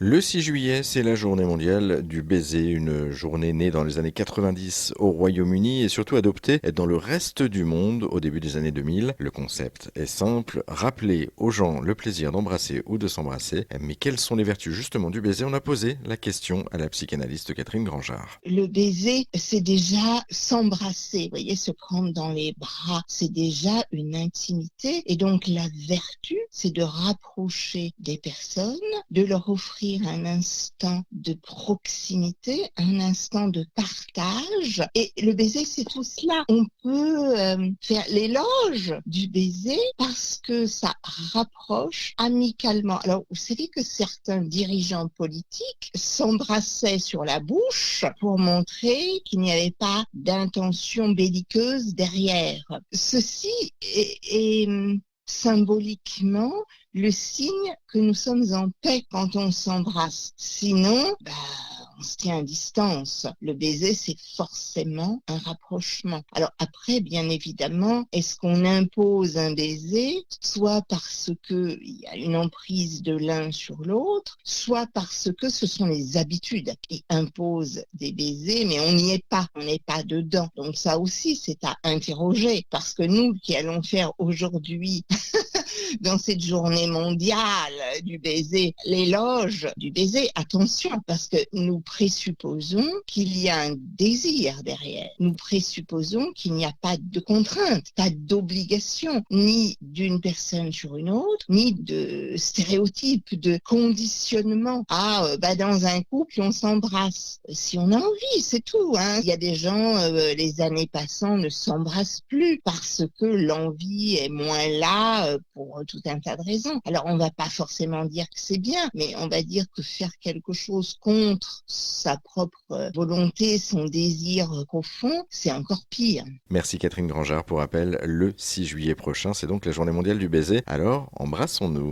Le 6 juillet, c'est la journée mondiale du baiser, une journée née dans les années 90 au Royaume-Uni et surtout adoptée dans le reste du monde au début des années 2000. Le concept est simple, rappeler aux gens le plaisir d'embrasser ou de s'embrasser. Mais quelles sont les vertus justement du baiser? On a posé la question à la psychanalyste Catherine Grangeard. Le baiser, c'est déjà s'embrasser, vous voyez, se prendre dans les bras, c'est déjà une intimité. Et donc la vertu, c'est de rapprocher des personnes, de leur offrir un instant de proximité, un instant de partage. Et le baiser, c'est tout cela. On peut faire l'éloge du baiser parce que ça rapproche amicalement. Alors, vous savez que certains dirigeants politiques s'embrassaient sur la bouche pour montrer qu'il n'y avait pas d'intention belliqueuse derrière. Ceci est symboliquement le signe que nous sommes en paix quand on s'embrasse. Sinon, on se tient à distance. Le baiser, c'est forcément un rapprochement. Alors après, bien évidemment, est-ce qu'on impose un baiser, soit parce qu'il y a une emprise de l'un sur l'autre, soit parce que ce sont les habitudes qui imposent des baisers, mais on n'y est pas, on n'est pas dedans. Donc ça aussi, c'est à interroger, parce que nous qui allons faire aujourd'hui dans cette journée mondiale du baiser, l'éloge du baiser, attention, parce que nous présupposons qu'il y a un désir derrière. Nous présupposons qu'il n'y a pas de contrainte, pas d'obligation, ni d'une personne sur une autre, ni de stéréotypes, de conditionnement. Dans un couple, on s'embrasse. Si on a envie, c'est tout. Il y a des gens, les années passant, ne s'embrassent plus parce que l'envie est moins là pour tout un tas de raisons. Alors, on va pas forcément dire que c'est bien, mais on va dire que faire quelque chose contre sa propre volonté, son désir profond, c'est encore pire. Merci Catherine Grangeard. Pour rappel, le 6 juillet prochain, c'est donc la journée mondiale du baiser. Alors, embrassons-nous.